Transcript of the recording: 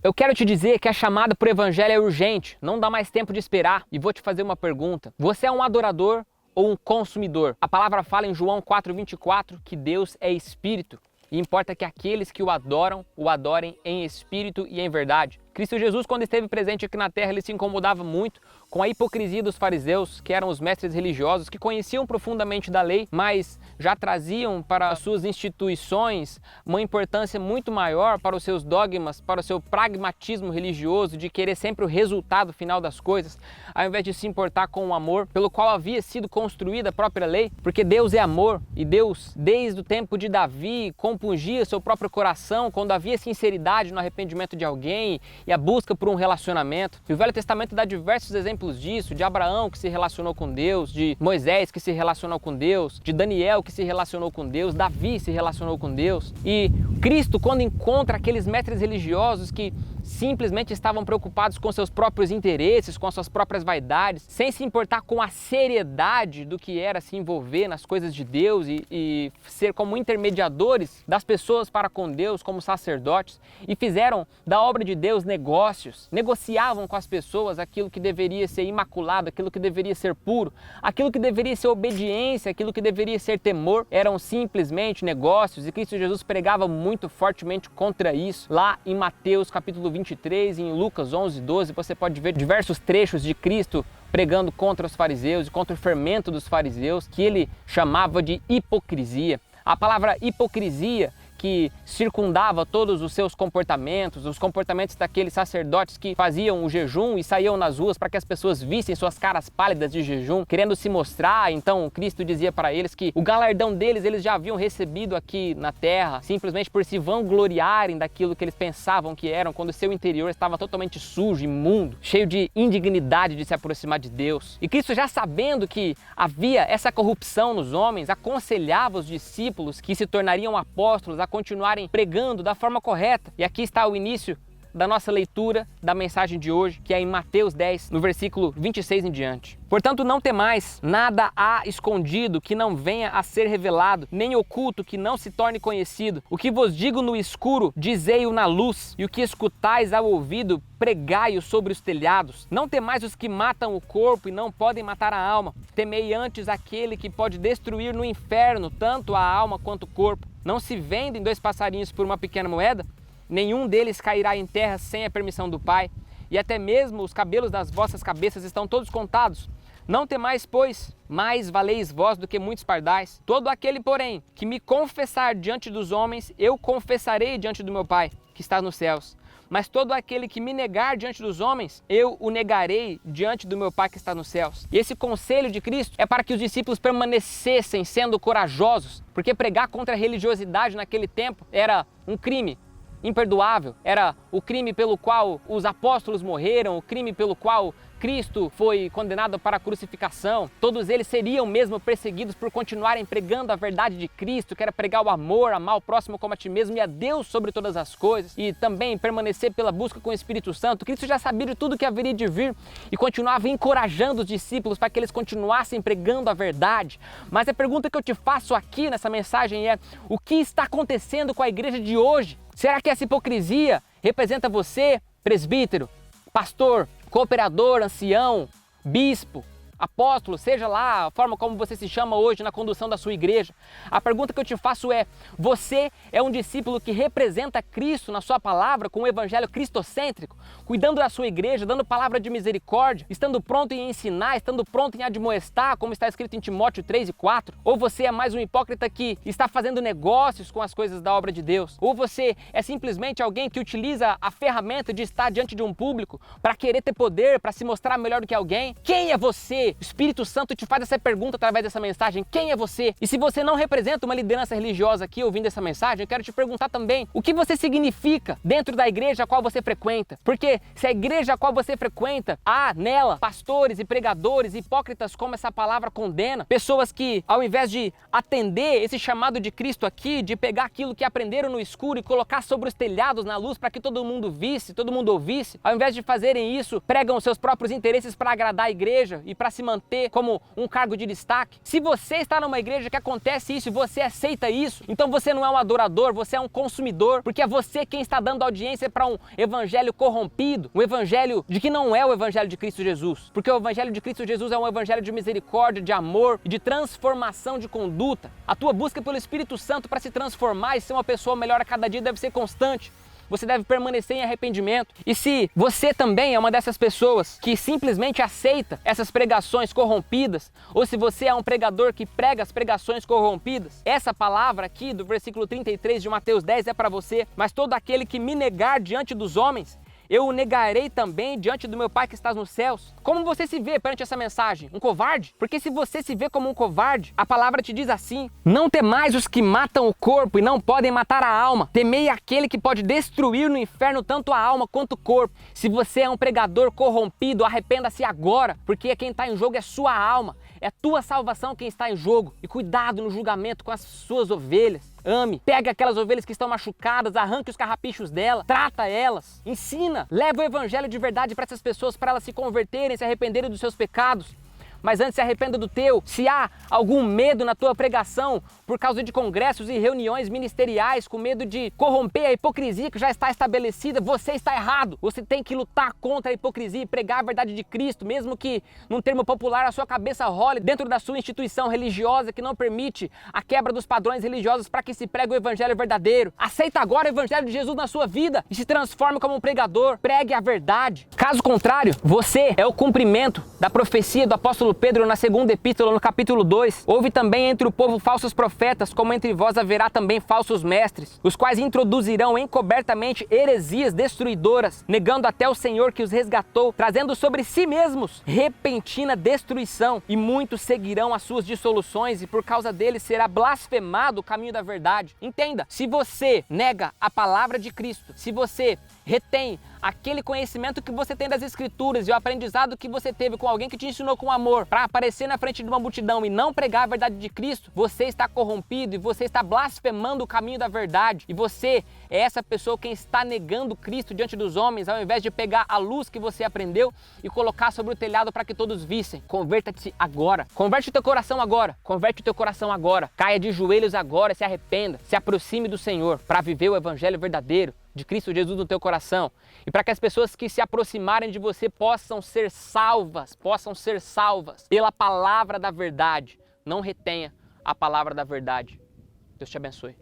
Eu quero te dizer que a chamada para o evangelho é urgente, não dá mais tempo de esperar. E vou te fazer uma pergunta. Você é um adorador ou um consumidor? A palavra fala em João 4:24 que Deus é espírito. E importa que aqueles que o adorem em espírito e em verdade. Cristo Jesus, quando esteve presente aqui na terra, ele se incomodava muito com a hipocrisia dos fariseus, que eram os mestres religiosos, que conheciam profundamente da lei, mas já traziam para as suas instituições uma importância muito maior para os seus dogmas, para o seu pragmatismo religioso, de querer sempre o resultado final das coisas, ao invés de se importar com o amor, pelo qual havia sido construída a própria lei, porque Deus é amor, e Deus, desde o tempo de Davi, compungia seu próprio coração quando havia sinceridade no arrependimento de alguém, e a busca por um relacionamento. E o Velho Testamento dá diversos exemplos disso, de Abraão que se relacionou com Deus, de Moisés que se relacionou com Deus, de Daniel que se relacionou com Deus, Davi se relacionou com Deus. E Cristo, quando encontra aqueles mestres religiosos que simplesmente estavam preocupados com seus próprios interesses, com as suas próprias vaidades, sem se importar com a seriedade do que era se envolver nas coisas de Deus e ser como intermediadores das pessoas para com Deus, como sacerdotes, e fizeram da obra de Deus negócios, negociavam com as pessoas aquilo que deveria ser imaculado, aquilo que deveria ser puro, aquilo que deveria ser obediência, aquilo que deveria ser temor, eram simplesmente negócios, e Cristo Jesus pregava muito fortemente contra isso. Lá em Mateus capítulo 23, em Lucas 11:12, você pode ver diversos trechos de Cristo pregando contra os fariseus e contra o fermento dos fariseus, que ele chamava de hipocrisia. A palavra hipocrisia, que circundava todos os seus comportamentos, os comportamentos daqueles sacerdotes que faziam o jejum e saíam nas ruas para que as pessoas vissem suas caras pálidas de jejum, querendo se mostrar. Então Cristo dizia para eles que o galardão deles eles já haviam recebido aqui na terra, simplesmente por se vangloriarem daquilo que eles pensavam que eram, quando o seu interior estava totalmente sujo, imundo, cheio de indignidade de se aproximar de Deus. E Cristo, já sabendo que havia essa corrupção nos homens, aconselhava os discípulos que se tornariam apóstolos a continuarem pregando da forma correta. E aqui está o início da nossa leitura da mensagem de hoje, que é em Mateus 10, no versículo 26 em diante. Portanto, não temais, nada há escondido que não venha a ser revelado, nem oculto que não se torne conhecido. O que vos digo no escuro, dizei-o na luz, e o que escutais ao ouvido, pregai-o sobre os telhados. Não temais os que matam o corpo e não podem matar a alma. Temei antes aquele que pode destruir no inferno tanto a alma quanto o corpo. Não se vendem 2 passarinhos por uma pequena moeda? Nenhum deles cairá em terra sem a permissão do Pai. E até mesmo os cabelos das vossas cabeças estão todos contados. Não temais, pois, mais valeis vós do que muitos pardais. Todo aquele, porém, que me confessar diante dos homens, eu confessarei diante do meu Pai, que está nos céus. Mas todo aquele que me negar diante dos homens, eu o negarei diante do meu Pai que está nos céus. E esse conselho de Cristo é para que os discípulos permanecessem sendo corajosos, porque pregar contra a religiosidade naquele tempo era um crime imperdoável, era o crime pelo qual os apóstolos morreram, o crime pelo qual Cristo foi condenado para a crucificação. Todos eles seriam mesmo perseguidos por continuarem pregando a verdade de Cristo, que era pregar o amor, amar o próximo como a ti mesmo e a Deus sobre todas as coisas, e também permanecer pela busca com o Espírito Santo. Cristo já sabia de tudo que haveria de vir e continuava encorajando os discípulos para que eles continuassem pregando a verdade. Mas a pergunta que eu te faço aqui nessa mensagem é: o que está acontecendo com a igreja de hoje? Será que essa hipocrisia representa você, presbítero, pastor, cooperador, ancião, bispo, apóstolo, seja lá a forma como você se chama hoje na condução da sua igreja? A pergunta que eu te faço é: você é um discípulo que representa Cristo na sua palavra, com um evangelho cristocêntrico, cuidando da sua igreja, dando palavra de misericórdia, estando pronto em ensinar, estando pronto em admoestar, como está escrito em Timóteo 3:4? Ou você é mais um hipócrita que está fazendo negócios com as coisas da obra de Deus? Ou você é simplesmente alguém que utiliza a ferramenta de estar diante de um público para querer ter poder, para se mostrar melhor do que alguém? Quem é você? O Espírito Santo te faz essa pergunta através dessa mensagem: quem é você? E se você não representa uma liderança religiosa aqui ouvindo essa mensagem, eu quero te perguntar também: o que você significa dentro da igreja a qual você frequenta? Porque se a igreja a qual você frequenta, há nela pastores e pregadores hipócritas, como essa palavra condena, pessoas que, ao invés de atender esse chamado de Cristo aqui, de pegar aquilo que aprenderam no escuro e colocar sobre os telhados na luz para que todo mundo visse, todo mundo ouvisse, ao invés de fazerem isso, pregam os seus próprios interesses para agradar a igreja e para se manter como um cargo de destaque. Se você está numa igreja que acontece isso e você aceita isso, então você não é um adorador, você é um consumidor, porque é você quem está dando audiência para um evangelho corrompido, um evangelho de que não é o evangelho de Cristo Jesus. Porque o evangelho de Cristo Jesus é um evangelho de misericórdia, de amor e de transformação de conduta. A tua busca pelo Espírito Santo para se transformar e ser uma pessoa melhor a cada dia deve ser constante. Você deve permanecer em arrependimento. E se você também é uma dessas pessoas que simplesmente aceita essas pregações corrompidas, ou se você é um pregador que prega as pregações corrompidas, essa palavra aqui do versículo 33 de Mateus 10 é para você. Mas todo aquele que me negar diante dos homens, eu o negarei também diante do meu Pai que está nos céus. Como você se vê perante essa mensagem? Um covarde? Porque se você se vê como um covarde, a palavra te diz assim: não temais os que matam o corpo e não podem matar a alma. Temei aquele que pode destruir no inferno tanto a alma quanto o corpo. Se você é um pregador corrompido, arrependa-se agora, porque quem está em jogo é sua alma. É a tua salvação quem está em jogo. E cuidado no julgamento com as suas ovelhas. Ame, pega aquelas ovelhas que estão machucadas, arranque os carrapichos dela, trata elas, ensina, leva o evangelho de verdade para essas pessoas, para elas se converterem, se arrependerem dos seus pecados. Mas antes se arrependa do teu. Se há algum medo na tua pregação por causa de congressos e reuniões ministeriais, com medo de corromper a hipocrisia que já está estabelecida, você está errado. Você tem que lutar contra a hipocrisia e pregar a verdade de Cristo, mesmo que, num termo popular, a sua cabeça role dentro da sua instituição religiosa que não permite a quebra dos padrões religiosos para que se pregue o evangelho verdadeiro. Aceita agora o evangelho de Jesus na sua vida e se transforme como um pregador. Pregue a verdade. Caso contrário, você é o cumprimento da profecia do apóstolo Pedro na segunda epístola, no capítulo 2. Houve também entre o povo falsos profetas, como entre vós haverá também falsos mestres, os quais introduzirão encobertamente heresias destruidoras, negando até o Senhor que os resgatou, trazendo sobre si mesmos repentina destruição, e muitos seguirão as suas dissoluções, e por causa deles será blasfemado o caminho da verdade. Entenda, se você nega a palavra de Cristo, se você retém aquele conhecimento que você tem das Escrituras e o aprendizado que você teve com alguém que te ensinou com amor para aparecer na frente de uma multidão e não pregar a verdade de Cristo, você está corrompido e você está blasfemando o caminho da verdade. E você é essa pessoa quem está negando Cristo diante dos homens, ao invés de pegar a luz que você aprendeu e colocar sobre o telhado para que todos vissem. Converta-te agora. Converte o teu coração agora. Converte o teu coração agora. Caia de joelhos agora, se arrependa. Se aproxime do Senhor para viver o evangelho verdadeiro de Cristo Jesus no teu coração, e para que as pessoas que se aproximarem de você possam ser salvas pela palavra da verdade. Não retenha a palavra da verdade. Deus te abençoe.